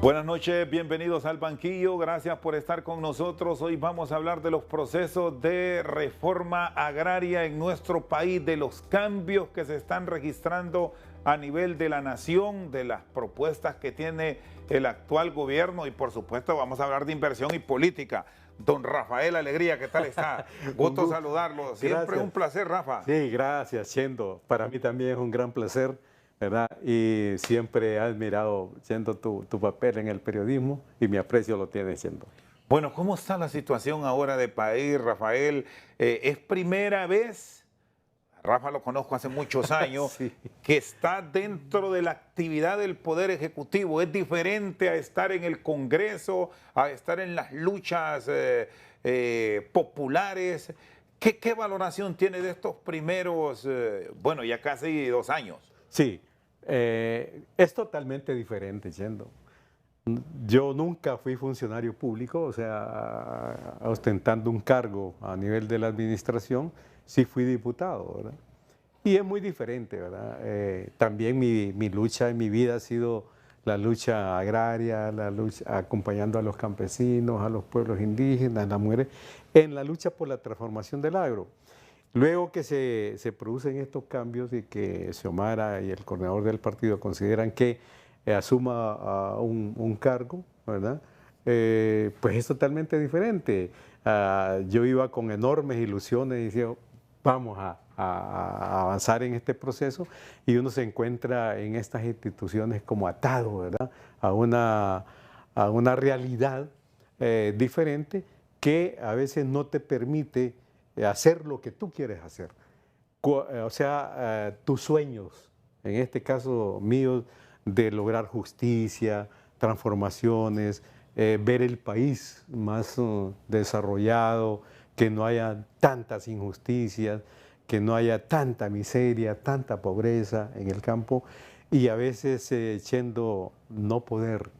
Buenas noches, bienvenidos al banquillo, gracias por estar con nosotros. Hoy vamos a hablar de los procesos de reforma agraria en nuestro país, de los cambios que se están registrando a nivel de la nación, de las propuestas que tiene el actual gobierno y por supuesto vamos a hablar de inversión y política. Don Rafael Alegría, ¿qué tal está? Gusto saludarlo, siempre Gracias. un placer, Rafa. Sí, gracias, Chendo. Para mí también es un gran placer, ¿verdad? Y siempre he admirado, Chendo, tu papel en el periodismo y mi aprecio lo tiene, Chendo. Bueno, ¿cómo está la situación ahora de país, Rafael? ¿Es primera vez, Rafa lo conozco hace muchos años, Sí. que está dentro de la actividad del Poder Ejecutivo? ¿Es diferente a estar en el Congreso, a estar en las luchas populares? ¿Qué valoración tiene de estos primeros, bueno, ya casi 2 años? Sí, es totalmente diferente, Chendo. Yo nunca fui funcionario público, o sea, ostentando un cargo a nivel de la administración, sí fui diputado, ¿verdad? Y es muy diferente, ¿verdad? También mi lucha en mi vida ha sido la lucha agraria, la lucha acompañando a los campesinos, a los pueblos indígenas, a las mujeres, en la lucha por la transformación del agro. Luego que se producen estos cambios y que Xiomara y el coordinador del partido consideran que asuma un cargo, ¿verdad? Pues es totalmente diferente. Yo iba con enormes ilusiones y decía, vamos a avanzar en este proceso y uno se encuentra en estas instituciones como atado, ¿verdad? A una realidad diferente que a veces no te permite hacer lo que tú quieres hacer. O sea, tus sueños, en este caso mío, de lograr justicia, transformaciones, ver el país más desarrollado, que no haya tantas injusticias, que no haya tanta miseria, tanta pobreza en el campo y a veces Chendo no poder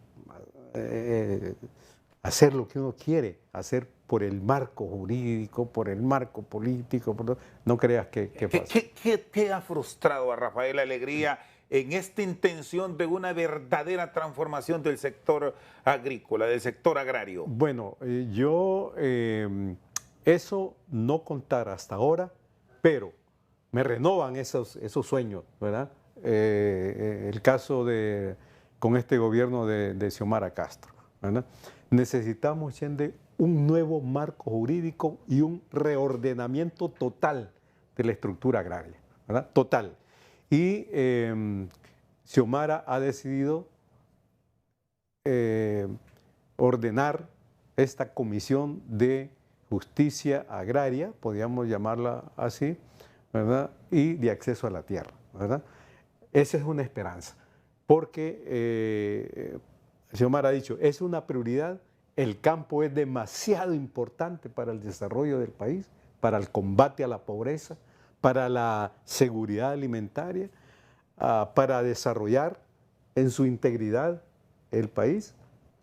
hacer lo que uno quiere, hacer por el marco jurídico, por el marco político, no creas que pasa. ¿Qué ha frustrado a Rafael Alegría en esta intención de una verdadera transformación del sector agrícola, del sector agrario? Bueno, eso no contar hasta ahora, pero me renovan esos sueños, ¿verdad? El caso con este gobierno de Xiomara Castro, ¿verdad? Necesitamos, Chende, un nuevo marco jurídico y un reordenamiento total de la estructura agraria, ¿verdad? Total. Y Xiomara ha decidido ordenar esta comisión de justicia agraria, podríamos llamarla así, ¿verdad? Y de acceso a la tierra, ¿verdad? Esa es una esperanza, porque Xiomara ha dicho, es una prioridad, el campo es demasiado importante para el desarrollo del país, para el combate a la pobreza, para la seguridad alimentaria, para desarrollar en su integridad el país.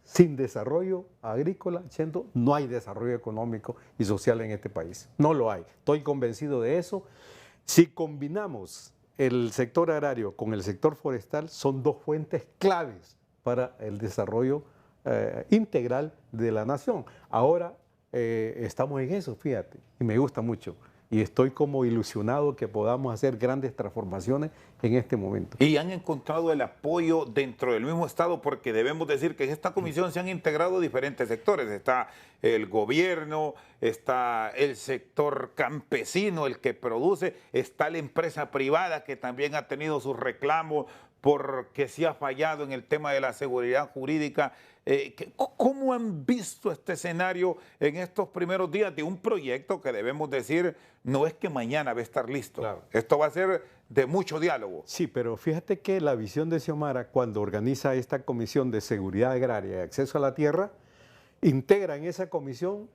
Sin desarrollo agrícola, Chendo, no hay desarrollo económico y social en este país. No lo hay. Estoy convencido de eso. Si combinamos el sector agrario con el sector forestal, son dos fuentes claves para el desarrollo integral de la nación. Ahora estamos en eso, fíjate, y me gusta mucho. Y estoy como ilusionado que podamos hacer grandes transformaciones en este momento. Y han encontrado el apoyo dentro del mismo Estado, porque debemos decir que en esta comisión se han integrado diferentes sectores. Está el gobierno, está el sector campesino, el que produce, está la empresa privada que también ha tenido sus reclamos porque sí ha fallado en el tema de la seguridad jurídica. ¿Cómo han visto este escenario en estos primeros días de un proyecto que debemos decir no es que mañana va a estar listo? Claro. Esto va a ser de mucho diálogo. Sí, pero fíjate que la visión de Xiomara, cuando organiza esta comisión de seguridad agraria y acceso a la tierra, integra en esa comisión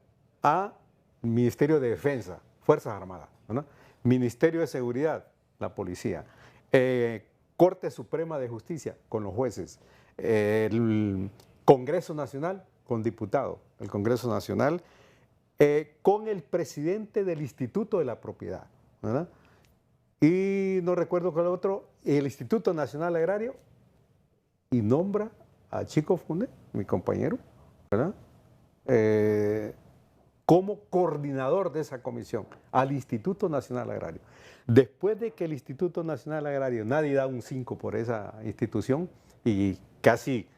a Ministerio de Defensa, Fuerzas Armadas, ¿no? Ministerio de Seguridad, la policía, Corte Suprema de Justicia con los jueces, el Congreso Nacional con diputados, el Congreso Nacional con el presidente del Instituto de la Propiedad, ¿verdad? Y no recuerdo cuál otro, el Instituto Nacional Agrario, y nombra a Chico Funes, mi compañero, ¿verdad? Como coordinador de esa comisión al Instituto Nacional Agrario. Después de que el Instituto Nacional Agrario, nadie da un 5 por esa institución y casi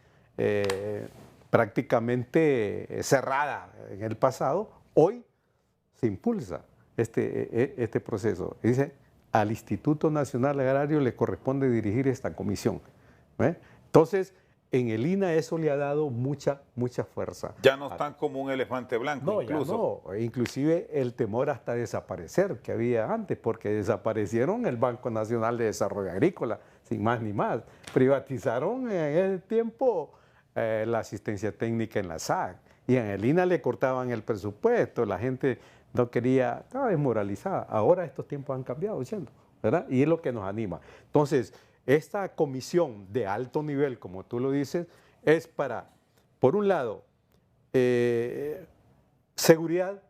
prácticamente cerrada en el pasado, hoy se impulsa este proceso. Dice, al Instituto Nacional Agrario le corresponde dirigir esta comisión. Entonces, en el INA eso le ha dado mucha fuerza. Ya no están como un elefante blanco, no, incluso. Ya no, inclusive el temor hasta desaparecer que había antes, porque desaparecieron el Banco Nacional de Desarrollo Agrícola, sin más ni más. Privatizaron en el tiempo la asistencia técnica en la SAC, y en el INA le cortaban el presupuesto, la gente no quería, estaba desmoralizada. Ahora estos tiempos han cambiado, ¿verdad? Y es lo que nos anima. Entonces, esta comisión de alto nivel, como tú lo dices, es para, por un lado, seguridad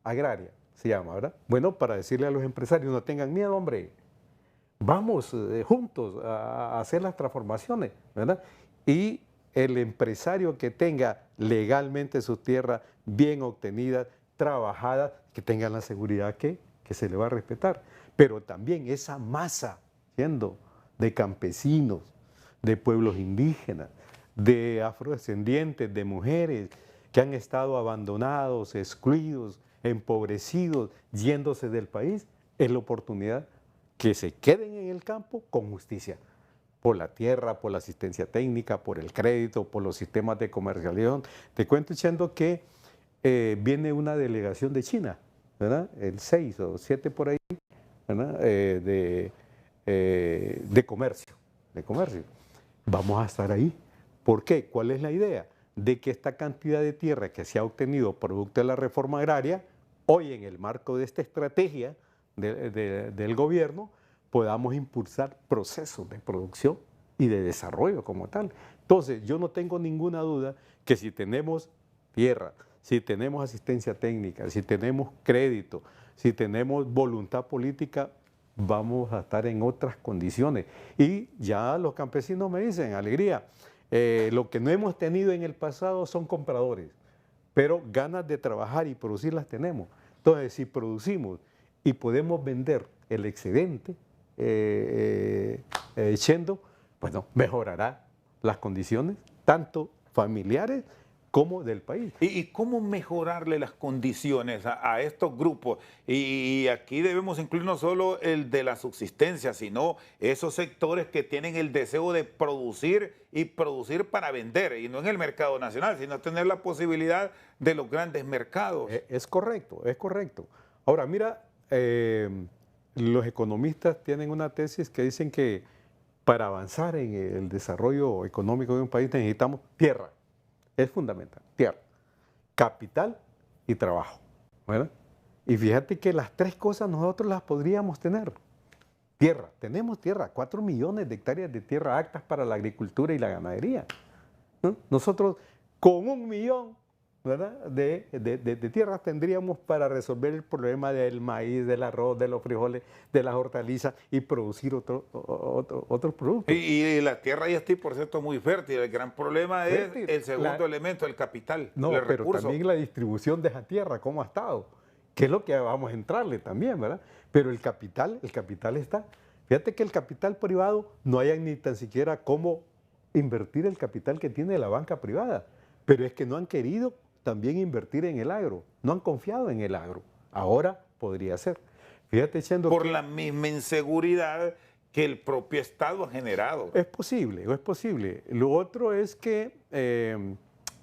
agraria, se llama, ¿verdad? Bueno, para decirle a los empresarios, no tengan miedo, hombre, vamos juntos a hacer las transformaciones, ¿verdad? Y el empresario que tenga legalmente sus tierras bien obtenidas, trabajadas, que tengan la seguridad que se le va a respetar. Pero también esa masa, siendo de campesinos, de pueblos indígenas, de afrodescendientes, de mujeres que han estado abandonados, excluidos, empobrecidos, yéndose del país, es la oportunidad que se queden en el campo con justicia, por la tierra, por la asistencia técnica, por el crédito, por los sistemas de comercialización. Te cuento, Chendo, que viene una delegación de China, ¿verdad? El 6 o 7 por ahí, ¿verdad? De comercio. Vamos a estar ahí. ¿Por qué? ¿Cuál es la idea? De que esta cantidad de tierra que se ha obtenido producto de la reforma agraria, hoy en el marco de esta estrategia del gobierno, podamos impulsar procesos de producción y de desarrollo como tal. Entonces, yo no tengo ninguna duda que si tenemos tierra, si tenemos asistencia técnica, si tenemos crédito, si tenemos voluntad política, vamos a estar en otras condiciones. Y ya los campesinos me dicen, alegría, lo que no hemos tenido en el pasado son compradores, pero ganas de trabajar y producir las tenemos. Entonces, si producimos y podemos vender el excedente, Chendo, bueno, mejorará las condiciones, tanto familiares como del país. ¿Y cómo mejorarle las condiciones a estos grupos? Y aquí debemos incluir no solo el de la subsistencia, sino esos sectores que tienen el deseo de producir y producir para vender, y no en el mercado nacional, sino tener la posibilidad de los grandes mercados. Es correcto, es correcto. Ahora, mira, los economistas tienen una tesis que dicen que para avanzar en el desarrollo económico de un país necesitamos tierra. Es fundamental, tierra, capital y trabajo, ¿verdad? Y fíjate que las tres cosas nosotros las podríamos tener. Tierra, tenemos tierra, 4 millones de hectáreas de tierra aptas para la agricultura y la ganadería, ¿no? Nosotros con 1 millón, ¿verdad?, de tierras tendríamos para resolver el problema del maíz, del arroz, de los frijoles, de las hortalizas y producir otros productos. Y la tierra ya está, por cierto, muy fértil. El gran problema es el segundo elemento, el capital, no, el pero recurso. también la distribución de esa tierra, cómo ha estado, que es lo que vamos a entrarle también, ¿verdad? Pero el capital está. Fíjate que el capital privado no hay ni tan siquiera cómo invertir el capital que tiene la banca privada, pero es que no han querido también invertir en el agro, no han confiado en el agro. Ahora podría ser. Fíjate, Chendo, por la misma inseguridad que el propio Estado ha generado. Es posible, es posible. Lo otro es que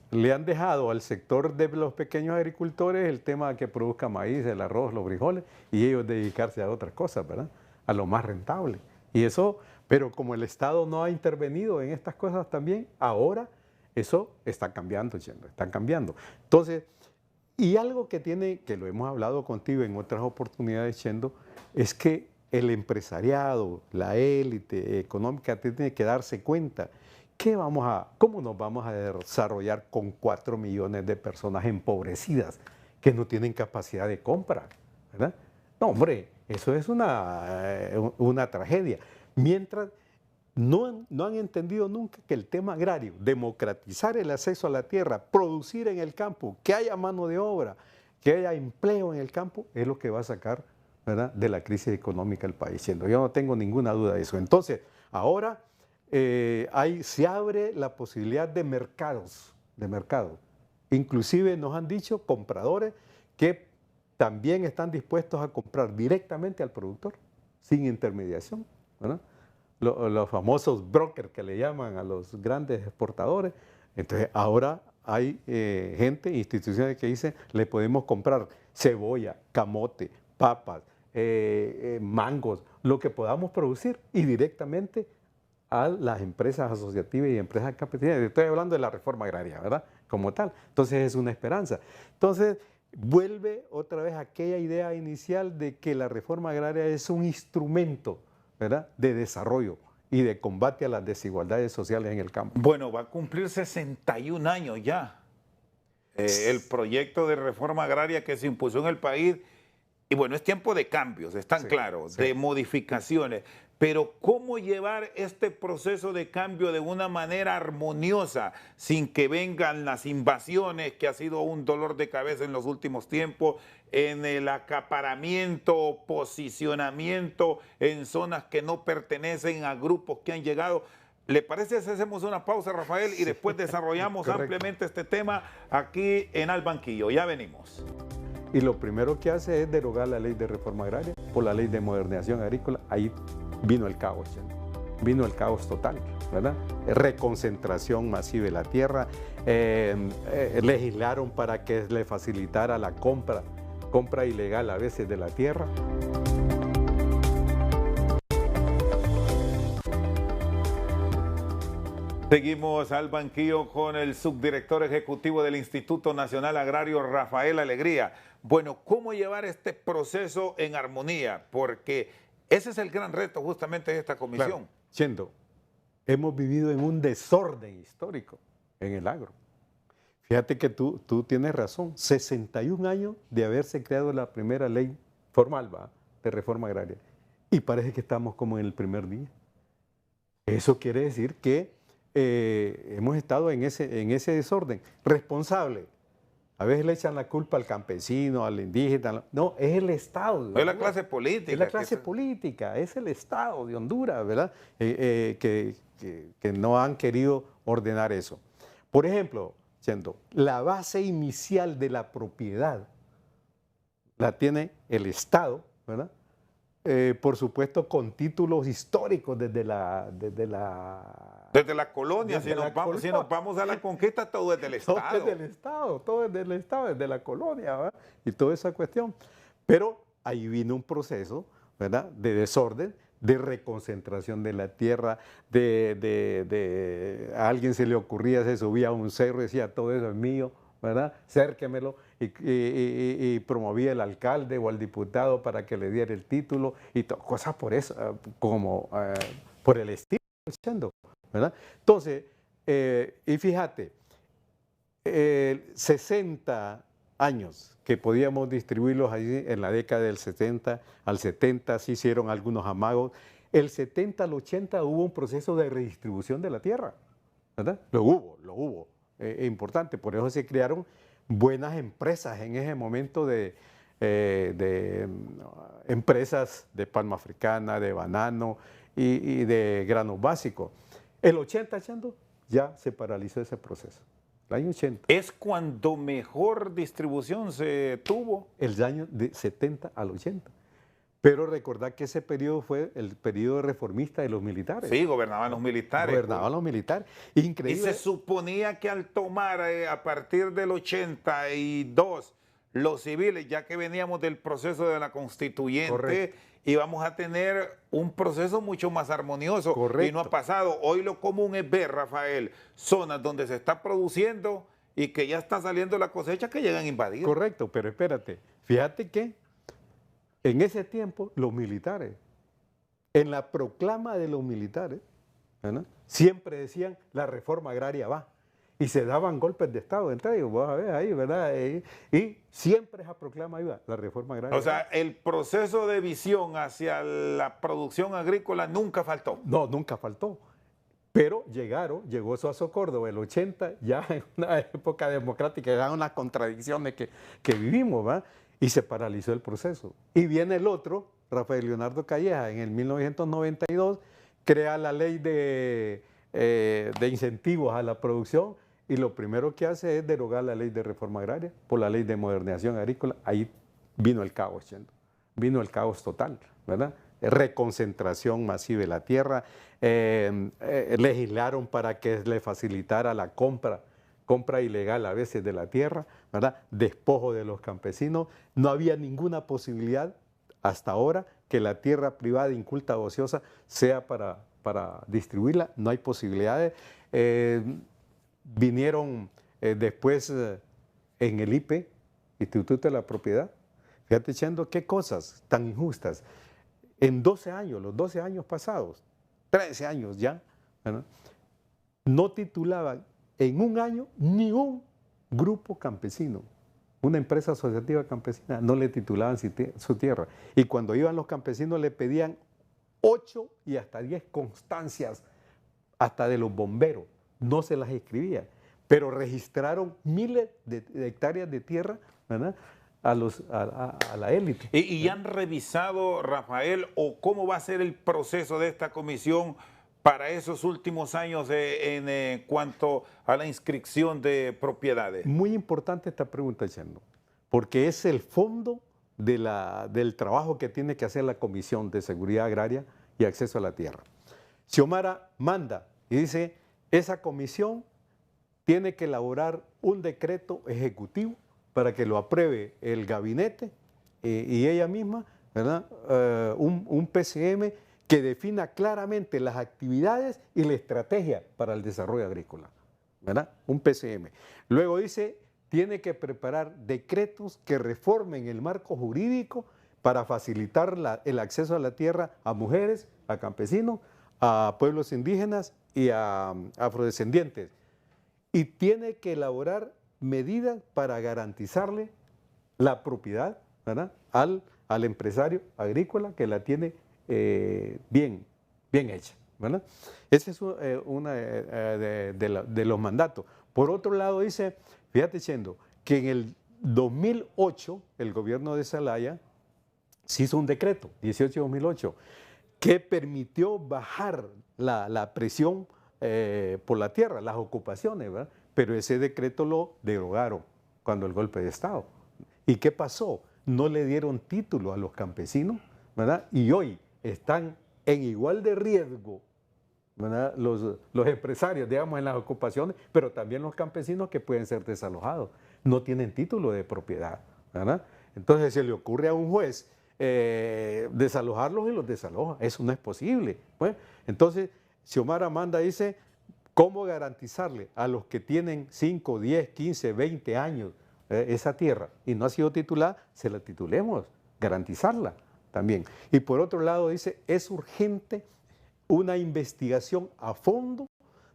le han dejado al sector de los pequeños agricultores el tema de que produzca maíz, el arroz, los frijoles, y ellos dedicarse a otras cosas, ¿verdad? A lo más rentable. Y eso, pero como el Estado no ha intervenido en estas cosas también, ahora eso está cambiando, Chendo, están cambiando. Entonces, y algo que tiene, que lo hemos hablado contigo en otras oportunidades, Chendo, es que el empresariado, la élite económica tiene que darse cuenta cómo nos vamos a desarrollar con 4 millones de personas empobrecidas que no tienen capacidad de compra, ¿verdad? No, hombre, eso es una tragedia. Mientras no han entendido nunca que el tema agrario, democratizar el acceso a la tierra, producir en el campo, que haya mano de obra, que haya empleo en el campo, es lo que va a sacar, ¿verdad?, de la crisis económica del país. Yo no tengo ninguna duda de eso. Entonces, ahora se abre la posibilidad de mercados, Inclusive nos han dicho compradores que también están dispuestos a comprar directamente al productor, sin intermediación, ¿verdad? Los famosos brokers que le llaman a los grandes exportadores. Entonces ahora hay gente, instituciones que dicen, le podemos comprar cebolla, camote, papas, mangos, lo que podamos producir y directamente a las empresas asociativas y empresas campesinas. Estoy hablando de la reforma agraria, ¿verdad? Como tal. Entonces es una esperanza. Entonces vuelve otra vez aquella idea inicial de que la reforma agraria es un instrumento, ¿verdad?, de desarrollo y de combate a las desigualdades sociales en el campo. Bueno, va a cumplir 61 años ya el proyecto de reforma agraria que se impuso en el país. Y bueno, es tiempo de cambios, están claros, de modificaciones. Pero ¿cómo llevar este proceso de cambio de una manera armoniosa sin que vengan las invasiones, que ha sido un dolor de cabeza en los últimos tiempos, en el acaparamiento, posicionamiento en zonas que no pertenecen a grupos que han llegado? ¿Le parece si hacemos una pausa, Rafael, y después desarrollamos ampliamente este tema aquí en Al Banquillo? Ya venimos. Y lo primero que hace es derogar la ley de reforma agraria por la ley de modernización agrícola. Ahí vino el caos, vino el caos total, ¿verdad? Reconcentración masiva de la tierra, legislaron para que le facilitara la compra ilegal a veces de la tierra. Seguimos al banquillo con el subdirector ejecutivo del Instituto Nacional Agrario, Rafael Alegría. Bueno, ¿cómo llevar este proceso en armonía? Porque ese es el gran reto justamente de esta comisión. Claro. Chendo, hemos vivido en un desorden histórico en el agro. Fíjate que tú tienes razón, 61 años de haberse creado la primera ley formal de reforma agraria. Y parece que estamos como en el primer día. Eso quiere decir que hemos estado en ese desorden. Responsable. A veces le echan la culpa al campesino, al indígena. No, es el Estado. Es la clase política. Es la clase política, es el Estado de Honduras, ¿verdad? Que no han querido ordenar eso. Por ejemplo, Chendo, la base inicial de la propiedad la tiene el Estado, ¿verdad? Por supuesto, con títulos históricos desde la colonia. Si nos vamos a la conquista, todo es del Estado. Todo es del Estado, desde la colonia, ¿verdad? Y toda esa cuestión. Pero ahí vino un proceso, ¿verdad?, de desorden, de reconcentración de la tierra, a alguien se le ocurría, se subía a un cerro y decía, todo eso es mío, ¿verdad? Cérquemelo, y promovía el alcalde o al diputado para que le diera el título y cosas por eso, como por el estilo, ¿verdad? Entonces, y fíjate, 60 años que podíamos distribuirlos allí en la década del 60 al 70, se hicieron algunos amagos. El 70 al 80 hubo un proceso de redistribución de la tierra, ¿verdad? Lo hubo. Importante, por eso se crearon buenas empresas en ese momento de empresas de palma africana, de banano y de granos básicos. El 80, Chando, ya se paralizó ese proceso. El año 80. ¿Es cuando mejor distribución se tuvo? El año de 70 al 80. Pero recordad que ese periodo fue el periodo reformista de los militares. Sí, gobernaban los militares. Gobernaban los militares. Increíble. Y se suponía que al tomar a partir del 82 los civiles, ya que veníamos del proceso de la constituyente, correcto, íbamos a tener un proceso mucho más armonioso. Correcto. Y no ha pasado. Hoy lo común es ver, Rafael, zonas donde se está produciendo y que ya está saliendo la cosecha que llegan a invadir. Correcto, pero espérate. Fíjate que en ese tiempo, los militares, en la proclama de los militares, ¿verdad?, siempre decían la reforma agraria va. y se daban golpes de Estado entre ellos, vos a ver ahí, ¿verdad? Y siempre esa proclama iba, la reforma agraria. O sea, el proceso de visión hacia la producción agrícola nunca faltó. No, nunca faltó. Pero llegó Suazo Córdoba el 80, ya en una época democrática, era una contradicción de que vivimos, ¿va? Y se paralizó el proceso. Y viene el otro, Rafael Leonardo Calleja, en el 1992, crea la ley de incentivos a la producción y lo primero que hace es derogar la ley de reforma agraria por la ley de modernización agrícola. Ahí vino el caos, Chendo. Vino el caos total, ¿verdad? Reconcentración masiva de la tierra, legislaron para que le facilitara la compra ilegal a veces de la tierra, ¿verdad? Despojo de los campesinos. No había ninguna posibilidad hasta ahora que la tierra privada, inculta o ociosa sea para distribuirla. No hay posibilidades. Vinieron después en el IPE, Instituto de la Propiedad. Fíjate, Chendo, qué cosas tan injustas. En 12 años, los 12 años pasados, 13 años ya, ¿verdad? No titulaban en un año ni un grupo campesino, una empresa asociativa campesina, no le titulaban su tierra. Y cuando iban los campesinos le pedían 8 y hasta 10 constancias, hasta de los bomberos, no se las escribía, pero registraron miles de hectáreas de tierra, ¿verdad? A la élite. ¿Y han revisado, Rafael, o cómo va a ser el proceso de esta comisión para esos últimos años en cuanto a la inscripción de propiedades? Muy importante esta pregunta, Chendo, porque es el fondo del trabajo que tiene que hacer la Comisión de Seguridad Agraria y Acceso a la Tierra. Xiomara manda y dice, esa comisión tiene que elaborar un decreto ejecutivo para que lo apruebe el gabinete y ella misma, ¿verdad? Un PCM que defina claramente las actividades y la estrategia para el desarrollo agrícola, ¿verdad? Un PCM. Luego dice, tiene que preparar decretos que reformen el marco jurídico para facilitar el acceso a la tierra a mujeres, a campesinos, a pueblos indígenas y a afrodescendientes. Y tiene que elaborar medidas para garantizarle la propiedad, ¿verdad? al empresario agrícola que la tiene bien hecha, ¿verdad? Ese es uno de los mandatos. Por otro lado dice, fíjate, Chendo, que en el 2008 el gobierno de Zelaya se hizo un decreto, 18-2008, que permitió bajar la presión por la tierra, las ocupaciones, ¿verdad? Pero ese decreto lo derogaron cuando el golpe de Estado. ¿Y qué pasó? No le dieron título a los campesinos, ¿verdad? Y hoy están en igual de riesgo, ¿verdad? Los empresarios, digamos, en las ocupaciones, pero también los campesinos que pueden ser desalojados. No tienen título de propiedad, ¿verdad? Entonces se le ocurre a un juez desalojarlos y los desaloja. Eso no es posible. Pues, entonces, Xiomara Manda dice, ¿cómo garantizarle a los que tienen 5, 10, 15, 20 años esa tierra y no ha sido titulada, se la titulemos, garantizarla también? Y por otro lado dice, es urgente una investigación a fondo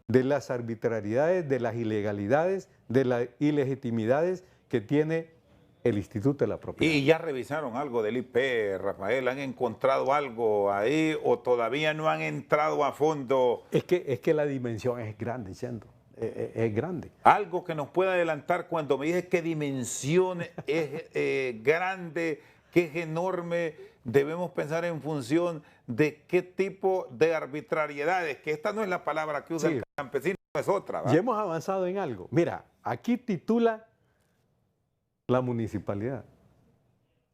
de las arbitrariedades, de las ilegalidades, de las ilegitimidades que tiene el Instituto de la Propiedad. ¿Y ya revisaron algo del IP, Rafael? ¿Han encontrado algo ahí o todavía no han entrado a fondo? Es que la dimensión es grande, Chendo. Es grande. Algo que nos pueda adelantar cuando me dices qué dimensión es grande, que es enorme, debemos pensar en función de qué tipo de arbitrariedades, que esta no es la palabra que usa el campesino, es otra, ¿verdad? Ya hemos avanzado en algo. Mira, aquí titula la municipalidad,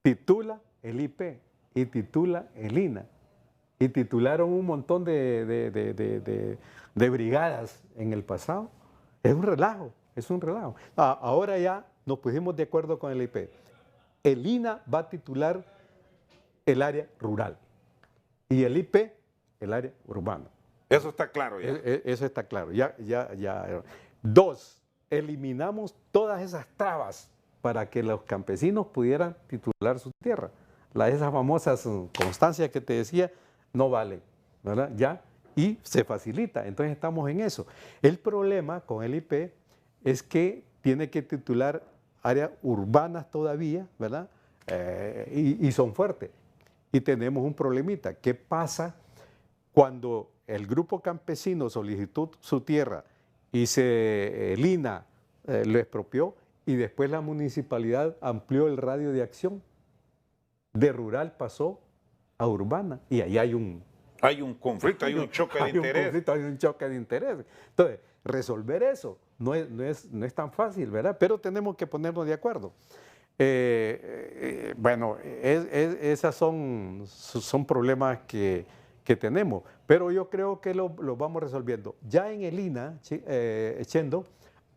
titula el IP y titula el INA. Y titularon un montón de brigadas en el pasado. Es un relajo, es un relajo. Ahora ya nos pusimos de acuerdo con el IP. El INA va a titular el área rural y el IP el área urbana. Eso está claro ya. Eso está claro. Ya. 2, eliminamos todas esas trabas para que los campesinos pudieran titular su tierra. Esas famosas constancias que te decía no valen, ¿verdad? Ya, y se facilita. Entonces estamos en eso. El problema con el IP es que tiene que titular áreas urbanas todavía, ¿verdad? Y son fuertes. Y tenemos un problemita. ¿Qué pasa cuando el grupo campesino solicitó su tierra y el INA lo expropió y después la municipalidad amplió el radio de acción? De rural pasó a urbana y ahí hay un... Hay un conflicto, hay un choque de interés. Hay un choque de interés. Entonces, resolver eso no es tan fácil, ¿verdad? Pero tenemos que ponernos de acuerdo. Bueno, esas son problemas que tenemos, pero yo creo que lo vamos resolviendo. Ya en el INA, Chendo,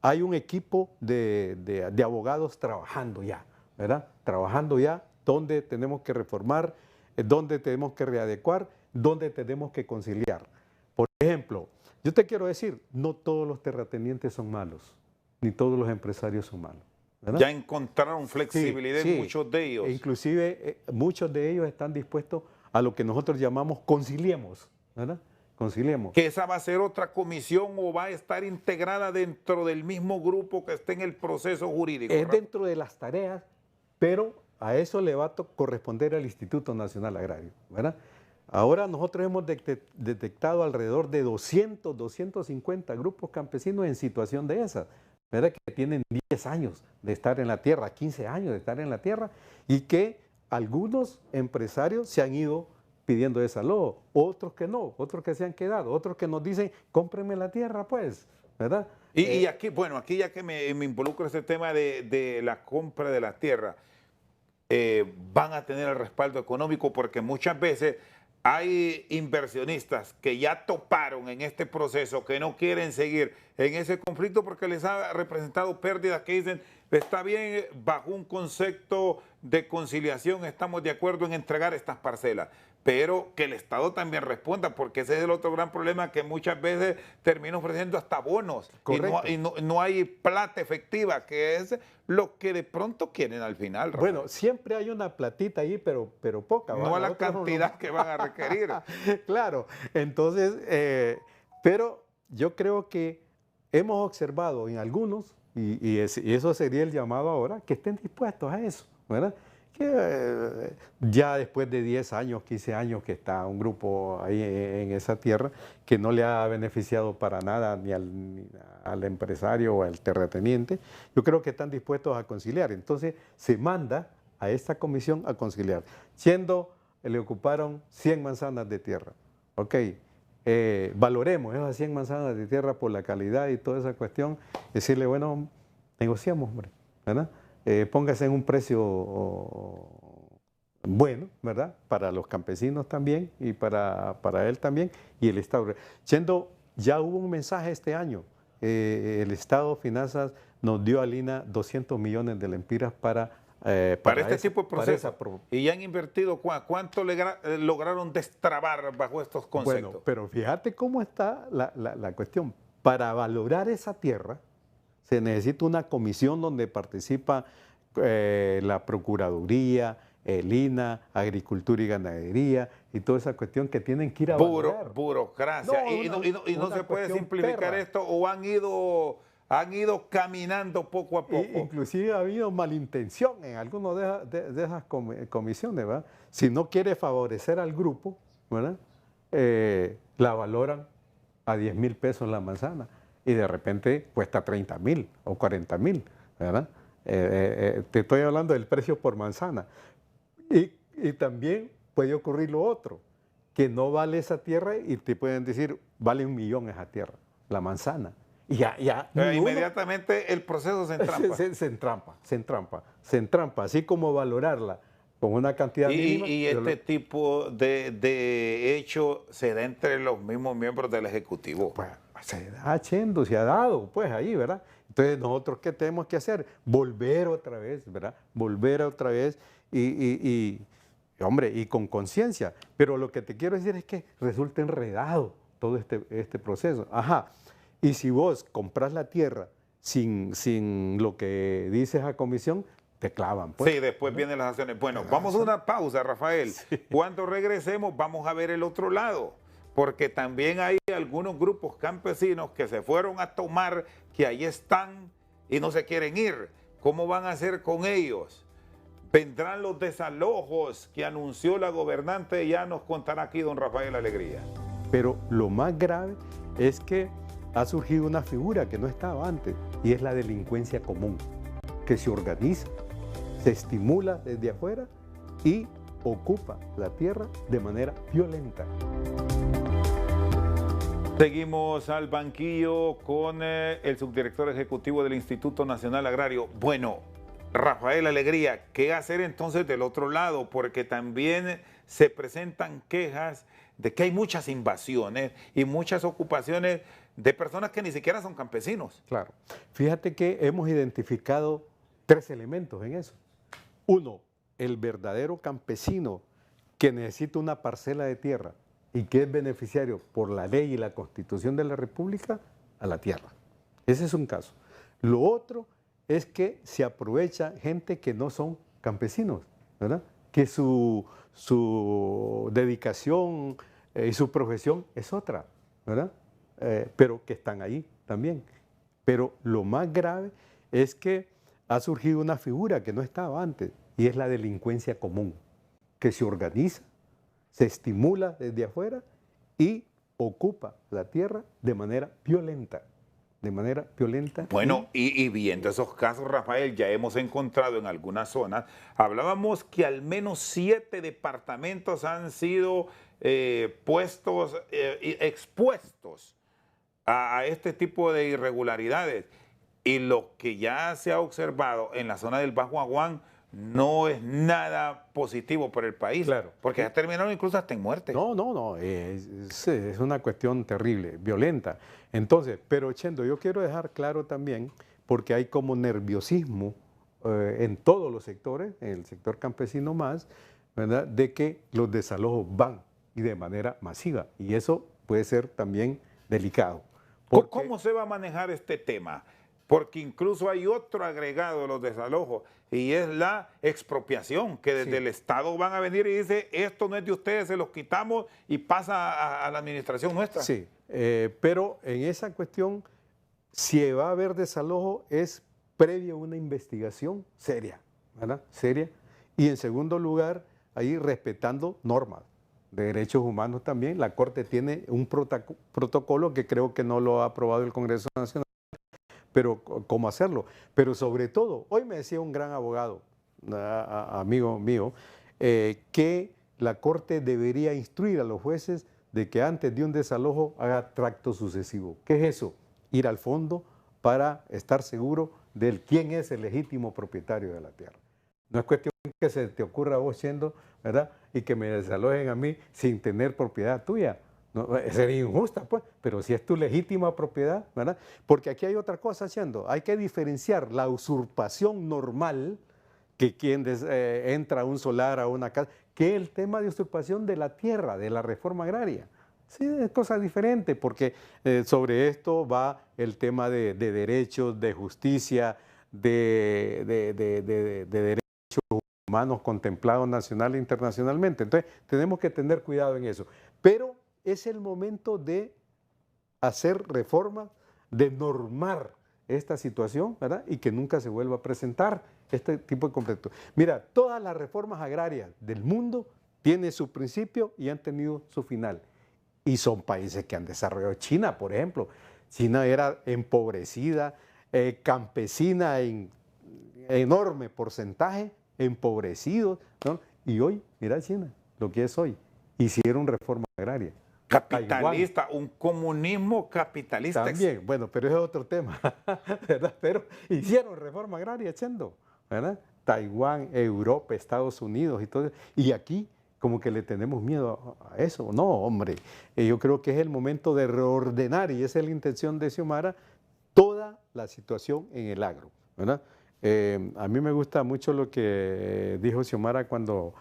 hay un equipo de abogados trabajando ya, ¿verdad? Trabajando ya donde tenemos que reformar, donde tenemos que readecuar, donde tenemos que conciliar. Por ejemplo, yo te quiero decir, no todos los terratenientes son malos, ni todos los empresarios son malos, ¿verdad? Ya encontraron flexibilidad en muchos de ellos. E inclusive muchos de ellos están dispuestos a lo que nosotros llamamos conciliemos, ¿verdad? Conciliemos. ¿Que esa va a ser otra comisión o va a estar integrada dentro del mismo grupo que esté en el proceso jurídico? Es dentro de las tareas, pero a eso le va a corresponder al Instituto Nacional Agrario, ¿verdad? Ahora nosotros hemos detectado alrededor de 250 grupos campesinos en situación de esa, ¿verdad? Que tienen 10 años de estar en la tierra, 15 años de estar en la tierra, y que algunos empresarios se han ido pidiendo desalojo, otros que no, otros que se han quedado, otros que nos dicen, cómprenme la tierra, pues, ¿verdad? Y aquí, bueno, aquí ya que me involucro este tema de la compra de la tierra, van a tener el respaldo económico porque muchas veces hay inversionistas que ya toparon en este proceso, que no quieren seguir en ese conflicto porque les ha representado pérdidas que dicen, está bien, bajo un concepto de conciliación estamos de acuerdo en entregar estas parcelas, pero que el Estado también responda, porque ese es el otro gran problema, que muchas veces termina ofreciendo hasta bonos y no hay plata efectiva, que es lo que de pronto quieren al final. Rafael. Bueno, siempre hay una platita ahí, pero poca. No a la cantidad que van a requerir. Claro, entonces, pero yo creo que hemos observado en algunos, y eso sería el llamado ahora, que estén dispuestos a eso, ¿verdad? Que ya después de 10 años, 15 años que está un grupo ahí en esa tierra que no le ha beneficiado para nada ni al empresario o al terrateniente, yo creo que están dispuestos a conciliar. Entonces se manda a esta comisión a conciliar. Le ocuparon 100 manzanas de tierra. Ok, valoremos esas 100 manzanas de tierra por la calidad y toda esa cuestión. Decirle, bueno, negociamos, hombre, ¿verdad? Póngase en un precio bueno, ¿verdad? Para los campesinos también y para él también y el Estado. Chendo, ya hubo un mensaje este año. El Estado de Finanzas nos dio al INA 200 millones de lempiras para este tipo de procesos. Y ya han invertido, ¿cuánto lograron destrabar bajo estos conceptos? Bueno, pero fíjate cómo está la cuestión. Para valorar esa tierra, se necesita una comisión donde participa la Procuraduría, el INA, Agricultura y Ganadería y toda esa cuestión que tienen que ir a valorar. Burocracia. No se puede simplificar esto o han ido caminando poco a poco. Inclusive ha habido malintención en algunas de esas comisiones, ¿verdad? Si no quiere favorecer al grupo, ¿verdad? La valoran a 10,000 pesos la manzana. Y de repente cuesta 30,000 o 40,000, ¿verdad? Te estoy hablando del precio por manzana. Y también puede ocurrir lo otro, que no vale esa tierra y te pueden decir, vale 1 millón esa tierra, la manzana. Y ya inmediatamente el proceso se entrampa. Se entrampa, así como valorarla con una cantidad mínima. Y este tipo de hecho se da entre los mismos miembros del Ejecutivo. Pues, se da, Chendo, se ha dado, pues ahí, ¿verdad? Entonces, ¿nosotros qué tenemos que hacer? Volver otra vez, ¿verdad? Volver otra vez hombre, y con conciencia. Pero lo que te quiero decir es que resulta enredado todo este proceso. Ajá, y si vos compras la tierra sin lo que dice esa comisión, te clavan. Pues. Sí, después vienen las acciones. Bueno, vamos a una pausa, Rafael. Sí. Cuando regresemos, vamos a ver el otro lado. Porque también hay algunos grupos campesinos que se fueron a tomar, que ahí están y no se quieren ir. ¿Cómo van a hacer con ellos? Vendrán los desalojos que anunció la gobernante, ya nos contará aquí don Rafael Alegría. Pero lo más grave es que ha surgido una figura que no estaba antes, y es la delincuencia común, que se organiza, se estimula desde afuera y ocupa la tierra de manera violenta. Seguimos al banquillo con el subdirector ejecutivo del Instituto Nacional Agrario. Bueno, Rafael Alegría, ¿qué hacer entonces del otro lado? Porque también se presentan quejas de que hay muchas invasiones y muchas ocupaciones de personas que ni siquiera son campesinos. Claro. Fíjate que hemos identificado 3 elementos en eso. Uno, el verdadero campesino que necesita una parcela de tierra y que es beneficiario por la ley y la Constitución de la República a la tierra. Ese es un caso. Lo otro es que se aprovecha gente que no son campesinos, ¿verdad? Que su dedicación y su profesión es otra, ¿verdad? Pero que están ahí también. Pero lo más grave es que ha surgido una figura que no estaba antes, y es la delincuencia común, que se organiza, se estimula desde afuera y ocupa la tierra de manera violenta. De manera violenta. Bueno, y viendo esos casos, Rafael, ya hemos encontrado en algunas zonas, hablábamos que al menos 7 departamentos han sido expuestos a este tipo de irregularidades. Y lo que ya se ha observado en la zona del Bajo Aguán no es nada positivo para el país. Claro. Porque ya terminaron incluso hasta en muerte. No, es una cuestión terrible, violenta. Entonces, pero Chendo, yo quiero dejar claro también, porque hay como nerviosismo en todos los sectores, en el sector campesino más, ¿verdad?, de que los desalojos van y de manera masiva. Y eso puede ser también delicado. ¿Cómo se va a manejar este tema? Porque incluso hay otro agregado de los desalojos y es la expropiación, que desde el Estado van a venir y dice, esto no es de ustedes, se los quitamos y pasa a la administración nuestra. Sí, pero en esa cuestión, si va a haber desalojo, es previo a una investigación seria, ¿verdad? Seria. Y en segundo lugar, ahí respetando normas de derechos humanos también. La Corte tiene un protocolo que creo que no lo ha aprobado el Congreso Nacional, pero cómo hacerlo. Pero sobre todo, hoy me decía un gran abogado, amigo mío, que la Corte debería instruir a los jueces de que antes de un desalojo haga tracto sucesivo. ¿Qué es eso? Ir al fondo para estar seguro de quién es el legítimo propietario de la tierra. No es cuestión que se te ocurra a vos siendo, ¿verdad?, y que me desalojen a mí sin tener propiedad tuya. No, sería injusta, pues, pero si es tu legítima propiedad, ¿verdad? Porque aquí hay otra cosa haciendo, hay que diferenciar la usurpación normal, que quien entra a un solar, a una casa, que el tema de usurpación de la tierra, de la reforma agraria. Sí, es cosa diferente, porque sobre esto va el tema de derechos, de justicia, de derechos humanos contemplados nacional e internacionalmente. Entonces, tenemos que tener cuidado en eso. Pero es el momento de hacer reformas, de normar esta situación, ¿verdad?, y que nunca se vuelva a presentar este tipo de conflictos. Mira, todas las reformas agrarias del mundo tienen su principio y han tenido su final. Y son países que han desarrollado. China, por ejemplo. China era empobrecida, campesina en enorme porcentaje, empobrecidos, ¿no? Y hoy, mira China, lo que es hoy. Hicieron reforma agraria. Capitalista, Taiwán, un comunismo capitalista. También, bueno, pero es otro tema, ¿verdad? Pero hicieron reforma agraria, Chendo, ¿verdad? Taiwán, Europa, Estados Unidos y todo. Y aquí como que le tenemos miedo a eso. No, hombre, yo creo que es el momento de reordenar, y esa es la intención de Xiomara, toda la situación en el agro, ¿verdad? A mí me gusta mucho lo que dijo Xiomara cuando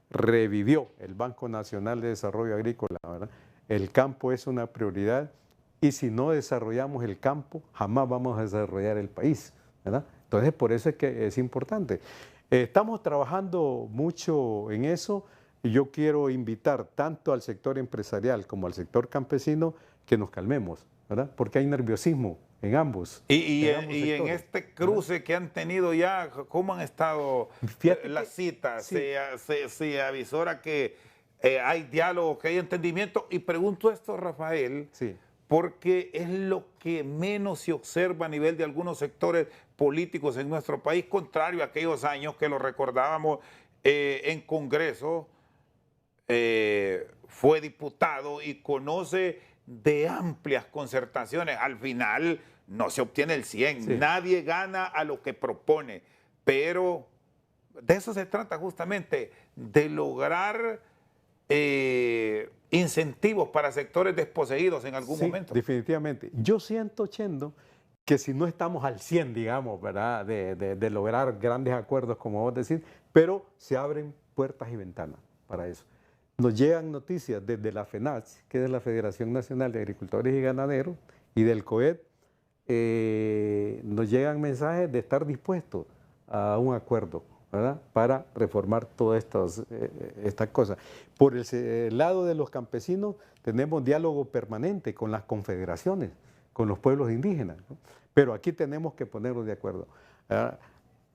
revivió el Banco Nacional de Desarrollo Agrícola, ¿verdad? El campo es una prioridad y si no desarrollamos el campo, jamás vamos a desarrollar el país, ¿verdad? Entonces, por eso es que es importante. Estamos trabajando mucho en eso y yo quiero invitar tanto al sector empresarial como al sector campesino que nos calmemos, ¿verdad? Porque hay nerviosismo en ambos. Y en ambos en sectores, este cruce que han tenido ya, ¿cómo han estado Fíjate las que- citas? sí, Se avisora que hay diálogo, que hay entendimiento. Y pregunto esto, Rafael, sí. porque es lo que menos se observa a nivel de algunos sectores políticos en nuestro país, contrario a aquellos años que lo recordábamos en Congreso, fue diputado y conoce de amplias concertaciones. Al final no se obtiene el 100, Sí. nadie gana a lo que propone, pero de eso se trata justamente, de lograr incentivos para sectores desposeídos en algún Sí, momento. definitivamente. Yo siento, Chendo, que si no estamos al 100, digamos, ¿verdad? De lograr grandes acuerdos, como vos decís, pero se abren puertas y ventanas para eso. Nos llegan noticias desde la FENACH, que es la Federación Nacional de Agricultores y Ganaderos, y del COED, nos llegan mensajes de estar dispuestos a un acuerdo, ¿verdad? Para reformar todas estas cosas. Por el lado de los campesinos tenemos diálogo permanente con las confederaciones, con los pueblos indígenas, ¿no? Pero aquí tenemos que ponernos de acuerdo.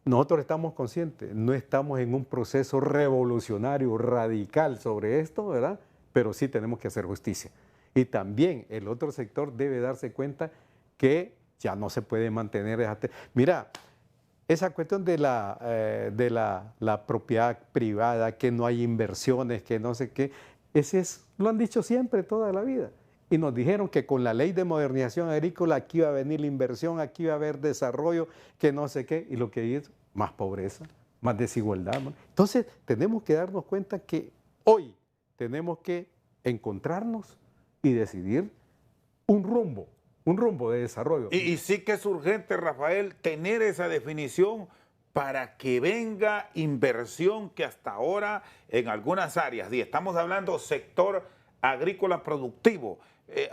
Nosotros estamos conscientes, no estamos en un proceso revolucionario, radical sobre esto, ¿verdad? Pero sí tenemos que hacer justicia. Y también el otro sector debe darse cuenta que ya no se puede mantener. Mira, esa cuestión de la propiedad privada, que no hay inversiones, que no sé qué, lo han dicho siempre, toda la vida. Y nos dijeron que con la ley de modernización agrícola aquí iba a venir la inversión, aquí iba a haber desarrollo, que no sé qué, y lo que hay es más pobreza, más desigualdad. Entonces tenemos que darnos cuenta que hoy tenemos que encontrarnos y decidir un rumbo de desarrollo. Y sí que es urgente, Rafael, tener esa definición para que venga inversión que hasta ahora en algunas áreas, y estamos hablando sector agrícola productivo.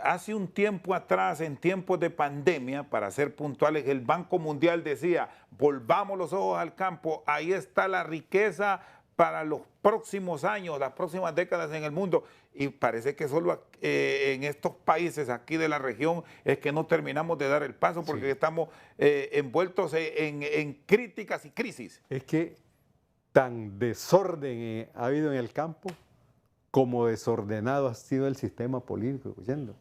Hace un tiempo atrás, en tiempos de pandemia, para ser puntuales, el Banco Mundial decía, volvamos los ojos al campo, ahí está la riqueza para los próximos años, las próximas décadas en el mundo. Y parece que solo en estos países aquí de la región es que no terminamos de dar el paso porque Sí. estamos envueltos en críticas y crisis. Es que tan desorden ha habido en el campo como desordenado ha sido el sistema político. ¿Oyendo?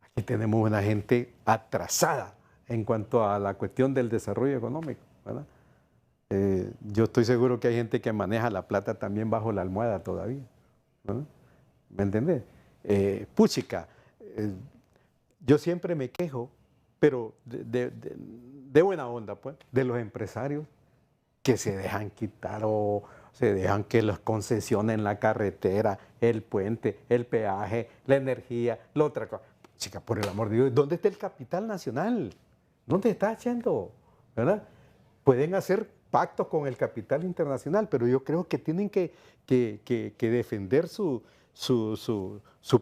Aquí tenemos una gente atrasada en cuanto a la cuestión del desarrollo económico, ¿verdad? Yo estoy seguro que hay gente que maneja la plata también bajo la almohada todavía, ¿verdad? ¿Me entendés? Puchica, yo siempre me quejo, pero de buena onda, pues, de los empresarios que se dejan quitar o se dejan que los concesionen la carretera, el puente, el peaje, la energía, la otra cosa. Chica, por el amor de Dios, ¿dónde está el capital nacional? ¿Dónde está haciendo? ¿Verdad? Pueden hacer pactos con el capital internacional, pero yo creo que tienen que defender su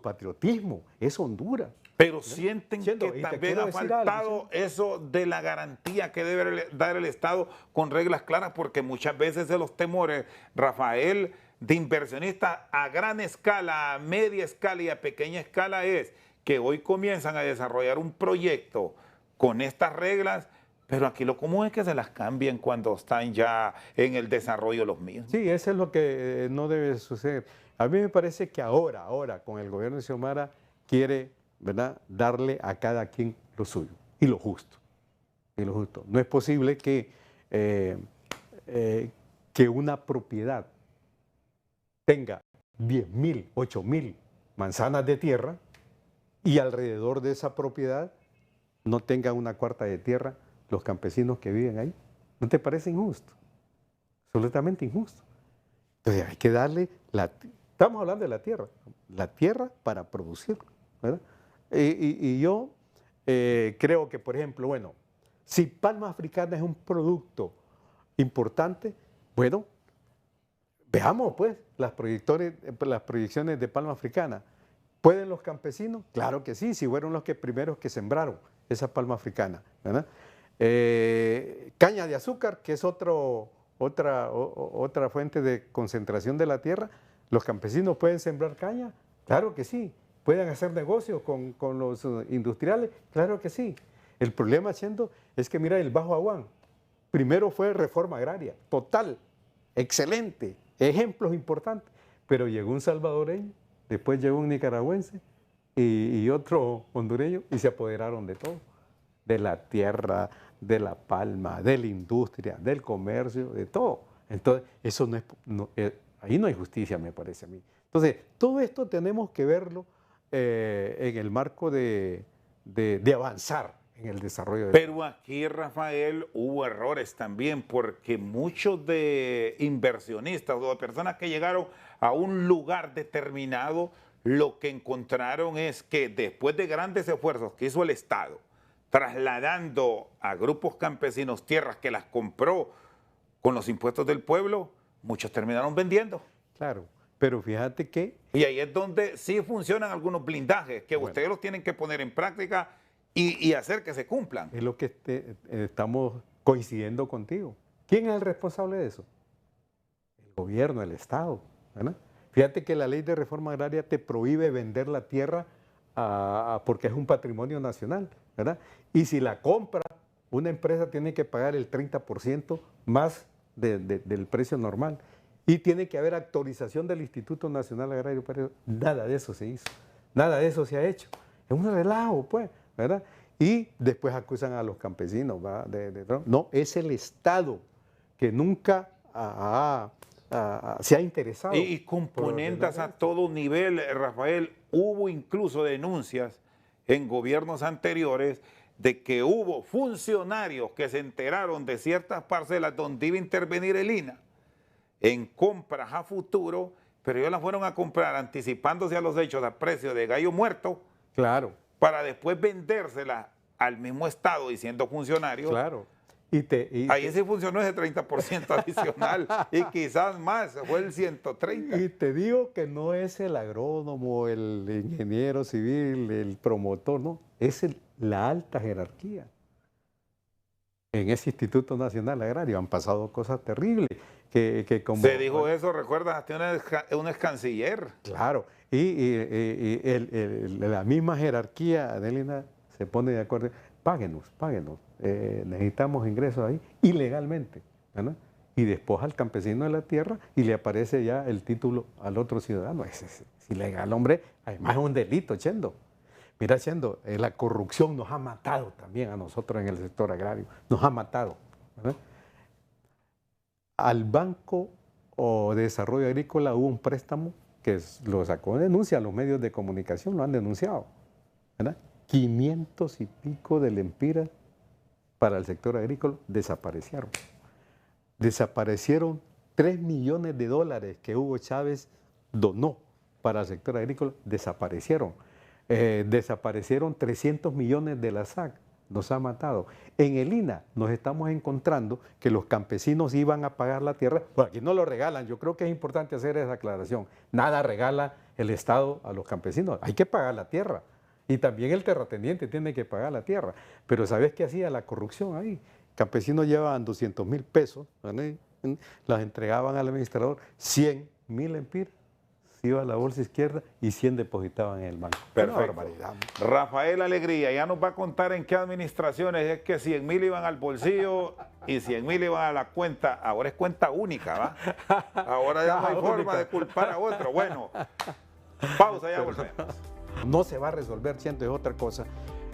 patriotismo. Es Honduras. Pero sienten Siendo, que y te también quiero ha decir faltado algo, eso de la garantía que debe dar el Estado con reglas claras, porque muchas veces de los temores, Rafael, de inversionistas a gran escala, a media escala y a pequeña escala es que hoy comienzan a desarrollar un proyecto con estas reglas, pero aquí lo común es que se las cambien cuando están ya en el desarrollo los mismos. Sí, eso es lo que no debe suceder. A mí me parece que ahora, con el gobierno de Xiomara, quiere, ¿verdad?, darle a cada quien lo suyo y lo justo. Y lo justo. No es posible que una propiedad tenga 10.000, 8.000 manzanas de tierra y alrededor de esa propiedad no tenga una cuarta de tierra los campesinos que viven ahí. ¿No te parece injusto? Absolutamente injusto. Entonces hay que darle estamos hablando de la tierra para producir, ¿verdad? Y yo creo que, por ejemplo, bueno, si palma africana es un producto importante, bueno, veamos pues las proyecciones de palma africana. ¿Pueden los campesinos? Claro que sí, si fueron los primeros que sembraron esa palma africana, ¿verdad? Caña de azúcar, que es otra fuente de concentración de la tierra. ¿Los campesinos pueden sembrar caña? Claro que sí. ¿Pueden hacer negocios con los industriales? Claro que sí. El problema, Chendo, es que mira el Bajo Aguán. Primero fue reforma agraria, total, excelente, ejemplos importantes. Pero llegó un salvadoreño, después llegó un nicaragüense y otro hondureño y se apoderaron de todo. De la tierra, de la palma, de la industria, del comercio, de todo. Entonces, eso no es, ahí no hay justicia, me parece a mí. Entonces, todo esto tenemos que verlo en el marco de avanzar en el desarrollo. Pero aquí, Rafael, hubo errores también, porque muchos de inversionistas o de personas que llegaron a un lugar determinado, lo que encontraron es que después de grandes esfuerzos que hizo el Estado, trasladando a grupos campesinos tierras que las compró con los impuestos del pueblo, muchos terminaron vendiendo. Claro, pero fíjate que... Y ahí es donde sí funcionan algunos blindajes, que ustedes los tienen que poner en práctica y hacer que se cumplan. Es lo que estamos coincidiendo contigo. ¿Quién es el responsable de eso? El gobierno, el Estado, ¿verdad? Fíjate que la ley de reforma agraria te prohíbe vender la tierra porque es un patrimonio nacional, ¿verdad? Y si la compra, una empresa tiene que pagar el 30% más del precio normal. Y tiene que haber actualización del Instituto Nacional Agrario. Nada de eso se hizo. Nada de eso se ha hecho. Es un relajo, pues, ¿verdad? Y después acusan a los campesinos, ¿va? No, es el Estado que nunca se ha interesado. Y componentes a todo nivel, Rafael. Hubo incluso denuncias en gobiernos anteriores de que hubo funcionarios que se enteraron de ciertas parcelas donde iba a intervenir el INAH en compras a futuro, pero ellos las fueron a comprar anticipándose a los hechos a precio de gallo muerto. Claro. Para después vendérselas al mismo Estado diciendo funcionarios. Claro. Ahí sí funcionó ese 30% adicional y quizás más, fue el 130%. Y te digo que no es el agrónomo, el ingeniero civil, el promotor, no, es la alta jerarquía. En ese Instituto Nacional Agrario han pasado cosas terribles. Como, se dijo eso, recuerdas, hasta un ex canciller. Claro, y la misma jerarquía de Lina se pone de acuerdo, páguenos, necesitamos ingresos ahí ilegalmente, ¿verdad? Y despoja al campesino de la tierra y le aparece ya el título al otro ciudadano. Es ilegal, hombre, además es un delito, Chendo. Mira, Chendo, la corrupción nos ha matado también a nosotros en el sector agrario, nos ha matado, ¿verdad? Al Banco de Desarrollo Agrícola hubo un préstamo que lo sacó en denuncia, los medios de comunicación lo han denunciado, ¿verdad? 500 y pico de lempiras para el sector agrícola desaparecieron. Desaparecieron 3 millones de dólares que Hugo Chávez donó para el sector agrícola, desaparecieron. Desaparecieron 300 millones de la SAC, nos ha matado. En el INAH nos estamos encontrando que los campesinos iban a pagar la tierra, bueno, aquí no lo regalan, yo creo que es importante hacer esa aclaración, nada regala el Estado a los campesinos, hay que pagar la tierra. Y también el terrateniente tiene que pagar la tierra. Pero ¿sabes qué hacía la corrupción ahí? Campesinos llevaban 200,000 pesos, ¿vale? Las entregaban al administrador, 100,000 lempiras, se iba a la bolsa izquierda y 100 depositaban en el banco. Perfecto. Una barbaridad. Rafael Alegría ya nos va a contar en qué administraciones es que 100,000 iban al bolsillo y 100,000 iban a la cuenta. Ahora es cuenta única, ¿va? Ahora ya no hay forma de culpar a otro. Bueno, pausa, ya volvemos. No se va a resolver, Chendo, es otra cosa.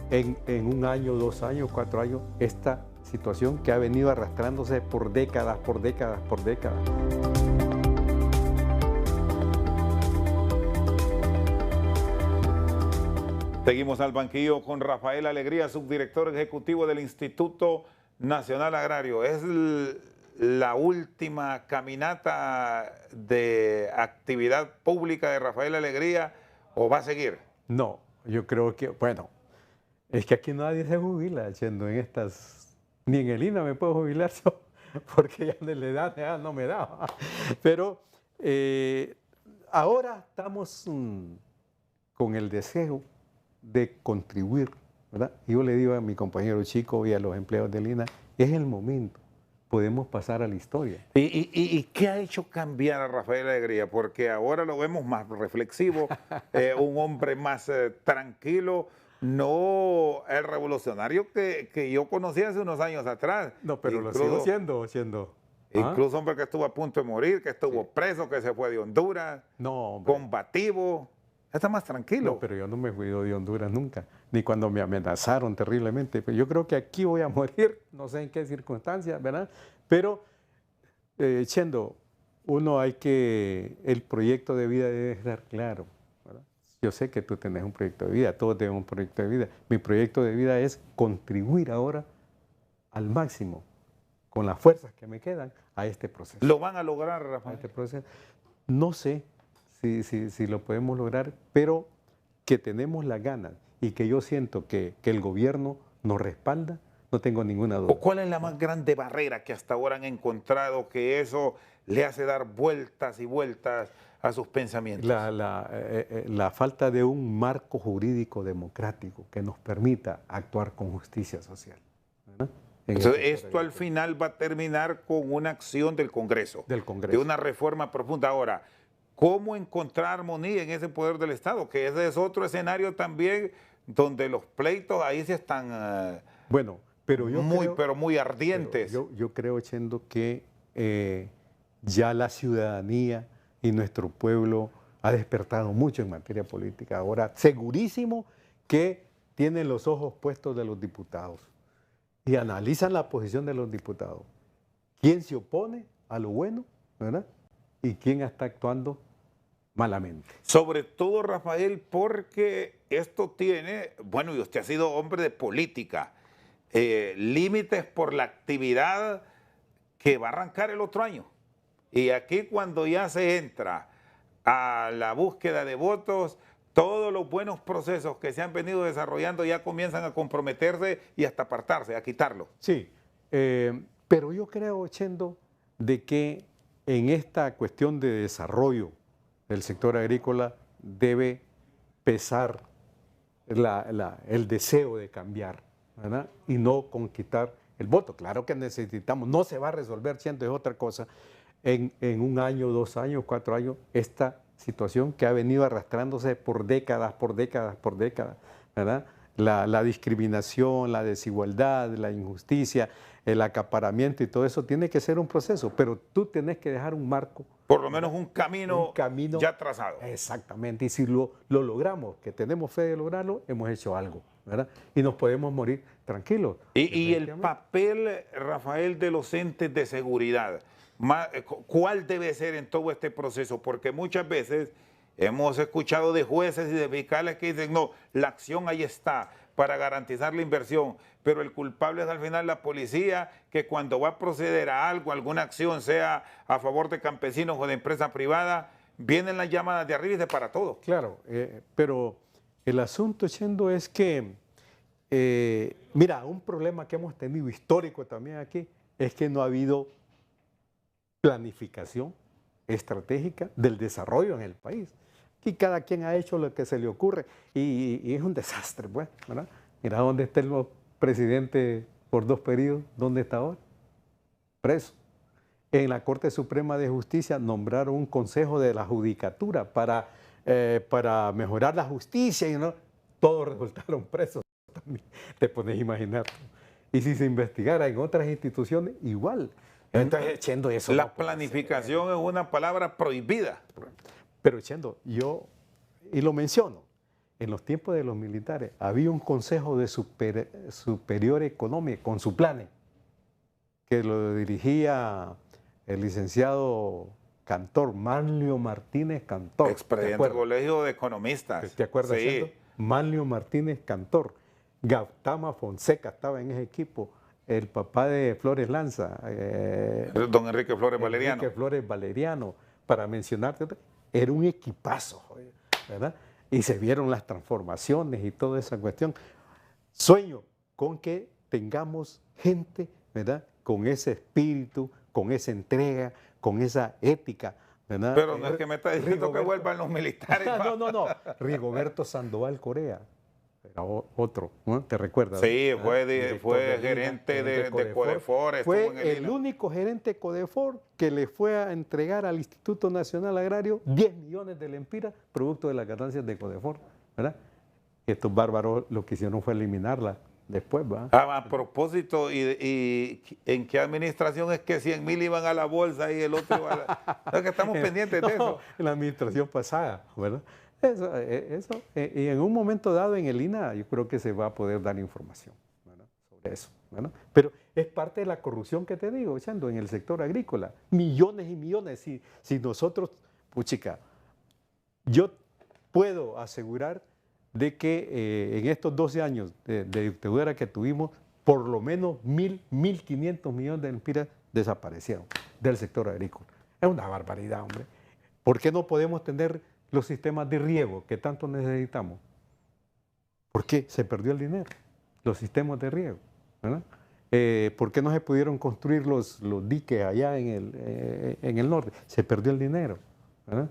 En 1 año, 2 años, 4 años, esta situación que ha venido arrastrándose por décadas. Seguimos al banquillo con Rafael Alegría, subdirector ejecutivo del Instituto Nacional Agrario. Es la última caminata de actividad pública de Rafael Alegría, ¿o va a seguir? No, yo creo que, bueno, es que aquí nadie se jubila, Chendo, en estas, ni en el INAH me puedo jubilar yo, porque ya de la edad ya no me da. Pero ahora estamos con el deseo de contribuir, ¿verdad? Yo le digo a mi compañero Chico y a los empleados del INAH, es el momento, podemos pasar a la historia. ¿Y qué ha hecho cambiar a Rafael Alegría? Porque ahora lo vemos más reflexivo, un hombre más tranquilo, no el revolucionario que yo conocí hace unos años atrás. No, pero Incluso- lo sigo siendo. ¿Ah? Incluso hombre que estuvo a punto de morir, que estuvo preso, que se fue de Honduras, No, hombre. combativo. Está más tranquilo. No, pero yo no me fui de Honduras nunca, ni cuando me amenazaron terriblemente. Pero yo creo que aquí voy a morir, no sé en qué circunstancias, ¿verdad? Pero, Chendo, el proyecto de vida debe estar claro, ¿verdad? Yo sé que tú tenés un proyecto de vida, todos tenemos un proyecto de vida. Mi proyecto de vida es contribuir ahora al máximo, con las fuerzas que me quedan, a este proceso. Lo van a lograr, A Rafael. este proceso. No sé si lo podemos lograr, pero que tenemos las ganas y que yo siento que el gobierno nos respalda, no tengo ninguna duda. ¿Cuál es la más grande barrera que hasta ahora han encontrado que eso le hace dar vueltas y vueltas a sus pensamientos? La falta de un marco jurídico democrático que nos permita actuar con justicia social, ¿verdad? Entonces, esto al final va a terminar con una acción del Congreso. Del Congreso. De una reforma profunda. Ahora, ¿cómo encontrar armonía en ese poder del Estado? Que ese es otro escenario también donde los pleitos ahí sí están Bueno, pero yo muy ardientes. Yo creo, Chendo, que ya la ciudadanía y nuestro pueblo ha despertado mucho en materia política. Ahora, segurísimo que tienen los ojos puestos de los diputados y analizan la posición de los diputados. ¿Quién se opone a lo bueno, verdad? ¿Y quién está actuando malamente? Sobre todo, Rafael, porque esto tiene, bueno, y usted ha sido hombre de política, límites por la actividad que va a arrancar el otro año. Y aquí cuando ya se entra a la búsqueda de votos, todos los buenos procesos que se han venido desarrollando ya comienzan a comprometerse y hasta apartarse, a quitarlo. Sí, pero yo creo, Chendo, de que en esta cuestión de desarrollo del sector agrícola debe pesar el deseo de cambiar, ¿verdad? Y no conquistar el voto. Claro que necesitamos, no se va a resolver, Chendo, es otra cosa, en un año, 2 años, 4 años, esta situación que ha venido arrastrándose por décadas, ¿verdad? La discriminación, la desigualdad, la injusticia, el acaparamiento y todo eso tiene que ser un proceso, pero tú tienes que dejar un marco. Por lo menos un camino ya trazado. Exactamente, y si lo logramos, que tenemos fe de lograrlo, hemos hecho algo, ¿verdad? Y nos podemos morir tranquilos. Y el papel, Rafael, de los entes de seguridad, ¿cuál debe ser en todo este proceso? Porque muchas veces hemos escuchado de jueces y de fiscales que dicen, no, la acción ahí está para garantizar la inversión, pero el culpable es al final la policía, que cuando va a proceder a algo, alguna acción, sea a favor de campesinos o de empresa privada, vienen las llamadas de arriba y de para todo. Claro, pero el asunto, Chendo, es que, mira, un problema que hemos tenido histórico también aquí es que no ha habido planificación estratégica del desarrollo en el país. Aquí cada quien ha hecho lo que se le ocurre y es un desastre, pues, ¿verdad? Mira dónde está el presidente por 2 periodos, ¿dónde está ahora? Preso. En la Corte Suprema de Justicia nombraron un consejo de la judicatura para mejorar la justicia y no, todos resultaron presos también, te pones a imaginar. Y si se investigara en otras instituciones, igual. Entonces, Chendo, eso la planificación es una palabra prohibida. Pero, Chendo, y lo menciono, en los tiempos de los militares había un consejo de superior económico con su plan, que lo dirigía el licenciado Cantor, Manlio Martínez Cantor. Expresidente del Colegio de Economistas. ¿Te acuerdas? Sí. Chendo? Manlio Martínez Cantor. Gautama Fonseca estaba en ese equipo. El papá de Flores Lanza. Don Enrique Flores Valeriano. Enrique Flores Valeriano, para mencionarte. Era un equipazo, ¿verdad? Y se vieron las transformaciones y toda esa cuestión. Sueño con que tengamos gente, ¿verdad? Con ese espíritu, con esa entrega, con esa ética, ¿verdad? Pero no es que me está diciendo que vuelvan los militares. No. Rigoberto Sandoval Correa. Era otro, ¿no? ¿Te recuerdas? Sí, fue gerente de Codefor. Fue el único gerente de Codefor que le fue a entregar al Instituto Nacional Agrario 10 millones de lempiras, producto de las ganancias de Codefor, ¿verdad? estos bárbaros lo que hicieron fue eliminarla después, ¿va? A propósito, ¿y en qué administración es que 100.000 iban a la bolsa y el otro iba a la... No, es que estamos pendientes de eso. En la administración pasada, ¿verdad? Y en un momento dado en el INAH yo creo que se va a poder dar información, ¿verdad?, sobre eso, ¿verdad? Pero es parte de la corrupción que te digo, Chendo, en el sector agrícola. Millones y millones. Si nosotros, puchica, yo puedo asegurar de que en estos 12 años de dictadura que tuvimos, por lo menos 1.500 millones de lempiras desaparecieron del sector agrícola. Es una barbaridad, hombre. ¿Por qué no podemos tener los sistemas de riego que tanto necesitamos? ¿Por qué se perdió el dinero? Los sistemas de riego, ¿verdad? ¿Por qué no se pudieron construir los diques allá en el norte? Se perdió el dinero, ¿verdad?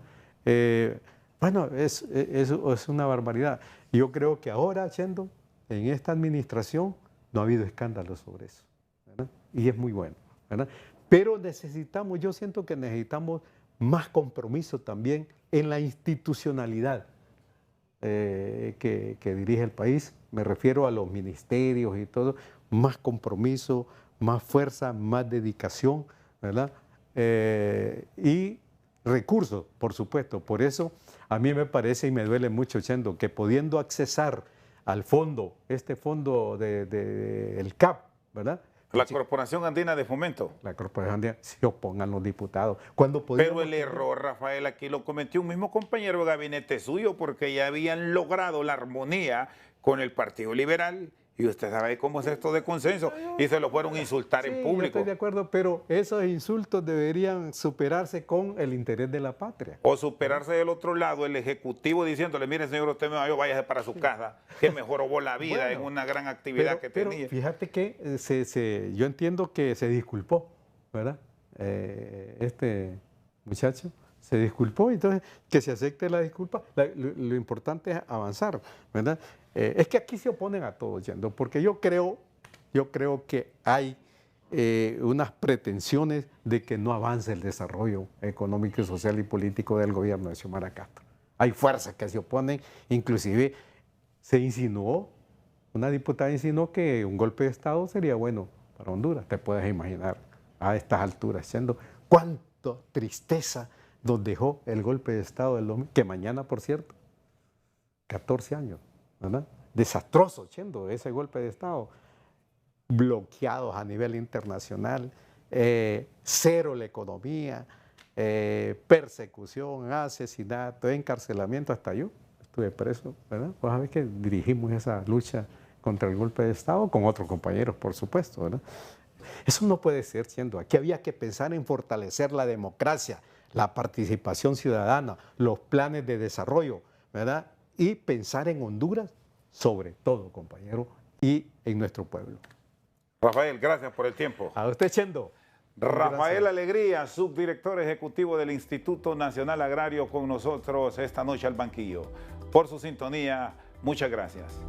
Bueno, es una barbaridad. Yo creo que ahora, Chendo, en esta administración no ha habido escándalos sobre eso, ¿verdad? Y es muy bueno, ¿verdad? Pero necesitamos, yo siento que necesitamos más compromiso también en la institucionalidad que dirige el país. Me refiero a los ministerios y todo, más compromiso, más fuerza, más dedicación, ¿verdad? Y recursos, por supuesto. Por eso a mí me parece y me duele mucho, Chendo, que pudiendo accesar al fondo, este fondo del CAP, ¿verdad? La Corporación Andina de Fomento. La Corporación Andina, se opongan los diputados. Pero el error, Rafael, aquí lo cometió un mismo compañero de gabinete suyo, porque ya habían logrado la armonía con el Partido Liberal. Y usted sabe cómo es esto de consenso. Y se lo fueron a insultar en público. Yo estoy de acuerdo, pero esos insultos deberían superarse con el interés de la patria. O superarse del otro lado, el Ejecutivo diciéndole, mire señor, usted me va, váyase para su casa, que mejoró la vida bueno, en una gran actividad que tenía. Fíjate que yo entiendo que se disculpó, ¿verdad? Este muchacho se disculpó, entonces que se acepte la disculpa. Lo importante es avanzar, ¿verdad? Es que aquí se oponen a todos, Yendo, porque yo creo que hay unas pretensiones de que no avance el desarrollo económico, social y político del gobierno de Xiomara Castro. Hay fuerzas que se oponen, inclusive se insinuó, una diputada insinuó que un golpe de Estado sería bueno para Honduras. Te puedes imaginar a estas alturas, Yendo, cuánta tristeza nos dejó el golpe de Estado del 2000, que mañana, por cierto, 14 años. ¿Verdad? Desastroso, Chendo, ese golpe de Estado, bloqueados a nivel internacional, cero la economía, persecución, asesinato, encarcelamiento, hasta yo estuve preso, ¿verdad? Vos sabés que dirigimos esa lucha contra el golpe de Estado con otros compañeros, por supuesto, ¿verdad? Eso no puede ser, Chendo. Aquí había que pensar en fortalecer la democracia, la participación ciudadana, los planes de desarrollo, ¿verdad? Y pensar en Honduras, sobre todo, compañero, y en nuestro pueblo. Rafael, gracias por el tiempo. A usted, Chendo. Rafael Alegría, subdirector ejecutivo del Instituto Nacional Agrario, con nosotros esta noche al banquillo. Por su sintonía, muchas gracias.